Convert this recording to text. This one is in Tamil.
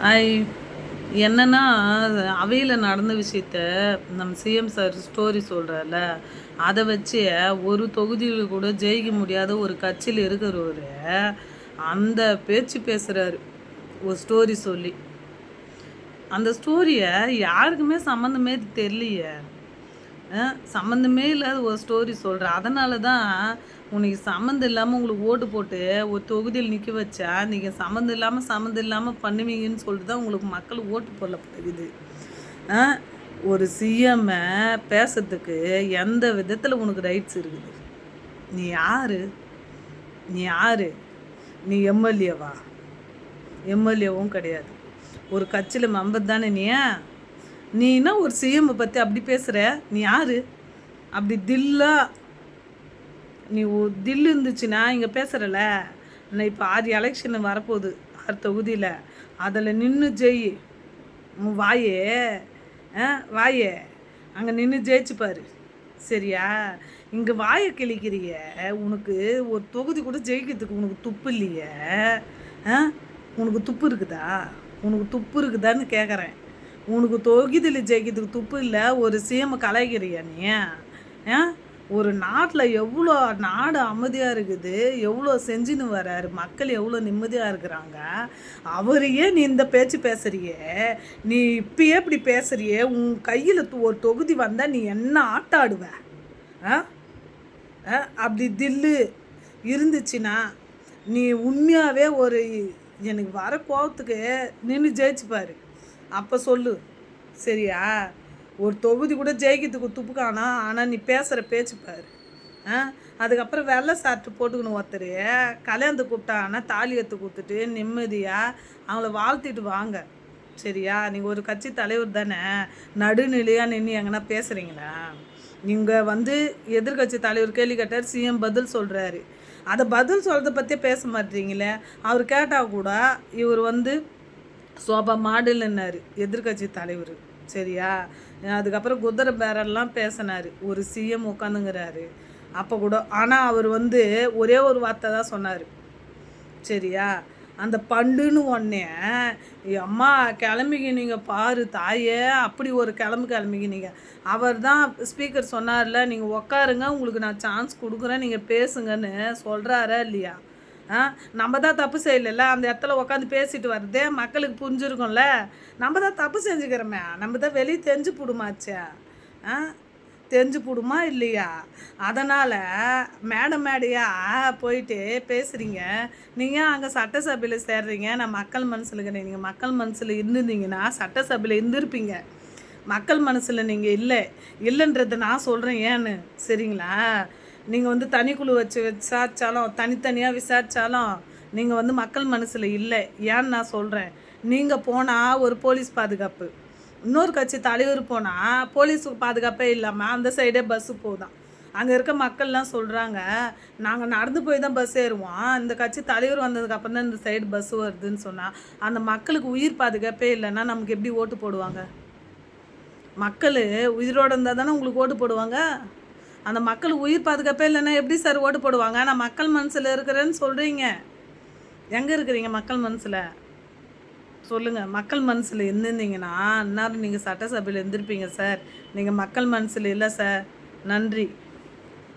ஐ என்னன்னா, அவையில நடந்த விஷயத்த நம்ம சிஎம் சார் ஸ்டோரி சொல்றார்ல, அத வச்சு ஒரு தொகுதியில கூட ஜெயிக்க முடியாத ஒரு கட்சியில இருக்கிறவரு, அந்த பேச்சு பேசுறாரு. ஒரு ஸ்டோரி சொல்லி. அந்த ஸ்டோரிய யாருக்குமே சம்மந்தமே தெரியலையே! சம்மந்தமே இல்லாத ஒரு ஸ்டோரி சொல்றேன். அதனால தான் உனக்கு சம்மந்தம் இல்லாம உங்களுக்கு ஓட்டு போட்டு ஒரு தொகுதியில் நிக்க வச்சா, நீங்க சம்மந்தம் இல்லாம பண்ணுவீங்கன்னு சொல்லிட்டு தான் உங்களுக்கு மக்கள் ஓட்டு போடல போலருக்குது. அ ஒரு சிஎம்ம பேசுறதுக்கு எந்த விதத்தில உனக்கு ரைட்ஸ் இருக்குது? நீ யாரு? நீ யாரு? நீ எம்எல்ஏவா? எம்எல்ஏவும் கிடையாது. ஒரு கட்சியில மெம்பர் தானே நீ? நீ என்ன ஒரு சிஎம்ம பத்தி அப்படி பேசுற? நீ யாரு? அப்படி தில்லா நீ தில் இருந்துச்சுன்னா இங்கே பேசுகிறல நான் இப்போ 6 எலெக்ஷன் வரப்போகுது 6 தொகுதியில் அதில் நின்று ஜெய் உன் வாயே வாயே அங்கே நின்று ஜெயிச்சு பாரு சரியா இங்கே வாயை கிழிக்கிறிய உனக்கு ஒரு தொகுதி கூட ஜெயிக்கிறதுக்கு உனக்கு துப்பு இல்லையே உனக்கு துப்பு இருக்குதா உனக்கு துப்பு இருக்குதான்னு கேட்குறேன் உனக்கு தொகுதியில் ஜெயிக்கிறதுக்கு துப்பு இல்லை ஒரு சிஎம் கலாய்க்கிறியா நீ ஒரு நாட்டில் எவ்வளோ நாடு அமைதியாக இருக்குது எவ்வளோ செஞ்சுன்னு வர்றாரு மக்கள் எவ்வளோ நிம்மதியாக இருக்கிறாங்க அவரையே நீ இந்த பேச்சு பேசுறியே நீ இப்பயே இப்படி பேசுறியே உன் கையில் ஒரு தொகுதி வந்தால் நீ என்ன ஆட்டம் ஆடுவ அப்படி தில்லு இருந்துச்சுன்னா நீ உண்மையாகவே ஒரு எனக்கு வர கோவத்துக்கு நின்று ஜெயிச்சுப்பாரு அப்போ சொல்லு சரியா ஒரு தொகுதி கூட ஜெயிக்கிறதுக்கு துப்பு காணோம் ஆனால் நீ பேசுகிற பேச்சு பாரு அதுக்கப்புறம் வெள்ளை சாப்பிட்டு போட்டுக்கணும் ஒருத்தர் கல்யாணத்துக்கு கூப்பிட்டாங்கன்னா தாலி எடுத்து கொடுத்துட்டு நிம்மதியாக அவங்கள வாழ்த்திட்டு வாங்க சரியா நீங்கள் ஒரு கட்சி தலைவர் தானே நடுநிலையாக நின்று எங்கன்னா பேசுகிறீங்களா நீங்கள் வந்து எதிர்கட்சி தலைவர் கேள்வி கேட்டார் சிஎம் பதில் சொல்கிறாரு அதை பதில் சொல்கிறத பற்றியே பேச மாட்டீங்களே அவர் கேட்டால் கூட இவர் வந்து சோபா மாடல்னாரு எதிர்கட்சி தலைவர் சரியா அதுக்கப்புறம் குதிரை பேரெல்லாம் பேசினார் ஒரு சிஎம் உட்காந்துங்கிறாரு அப்போ கூட ஆனால் அவர் வந்து ஒரே ஒரு வார்த்தை தான் சொன்னார் சரியா அந்த பண்டுன்னு ஒன்னே அம்மா கிளம்பிங்க நீங்கள் பாரு தாயே அப்படி ஒரு கிளம்பிங்க நீங்கள் அவர் தான் ஸ்பீக்கர் சொன்னார்ல நீங்கள் உக்காருங்க உங்களுக்கு நான் சான்ஸ் கொடுக்குறேன் நீங்கள் பேசுங்கன்னு சொல்கிறாரா இல்லையா நம்ம தான் தப்பு செய்யலைல்ல அந்த இடத்துல உட்காந்து பேசிட்டு வர்றதே மக்களுக்கு புரிஞ்சிருக்கும்ல நம்ம தான் தப்பு செஞ்சுக்கிறோமே நம்ம தான் வெளியே தெரிஞ்சு போடுமாச்சே தெரிஞ்சு போடுமா இல்லையா அதனால் மேடையாக போயிட்டு பேசுகிறீங்க நீங்கள் அங்கே சட்டசபையில் சேர்றீங்க நான் மக்கள் மனசில் இருக்கிறேன் நீங்கள் மக்கள் மனசில் இருந்திருந்தீங்கன்னா சட்டசபையில் இருந்திருப்பீங்க மக்கள் மனசில் நீங்கள் இல்லைன்றதை நான் சொல்கிறேன் ஏன்னு சரிங்களா நீங்கள் வந்து தனிக்குழு வச்சு விசாரித்தாலும் தனித்தனியாக விசாரித்தாலும் நீங்கள் வந்து மக்கள் மனசில் இல்லை ஏன்னு நான் சொல்கிறேன் நீங்கள் போனால் ஒரு போலீஸ் பாதுகாப்பு இன்னொரு கட்சி தலைவர் போனால் போலீஸுக்கு பாதுகாப்பே இல்லாமல் அந்த சைடே பஸ்ஸு போகுதான் அங்கே இருக்க மக்கள்லாம் சொல்கிறாங்க நாங்கள் நடந்து போய் தான் பஸ் ஏறுவோம் இந்த கட்சி தலைவர் வந்ததுக்கப்புறம் தான் இந்த சைடு பஸ் வருதுன்னு சொன்னால் அந்த மக்களுக்கு உயிர் பாதுகாப்பே இல்லைன்னா நமக்கு எப்படி ஓட்டு போடுவாங்க மக்கள் உயிரோடு இருந்தால் தானே உங்களுக்கு ஓட்டு போடுவாங்க அந்த மக்கள் உயிர் பாதுகாப்பே இல்லைன்னா எப்படி சார் ஓட்டு போடுவாங்க நான் மக்கள் மனசில் இருக்கிறேன்னு சொல்கிறீங்க எங்கே இருக்கிறீங்க மக்கள் மனசில் சொல்லுங்கள் மக்கள் மனசில் இருந்திருந்தீங்கன்னா இந்நேரம் நீங்கள் சட்டசபையில் இருந்திருப்பீங்க சார் நீங்கள் மக்கள் மனசில் இல்லை சார் நன்றி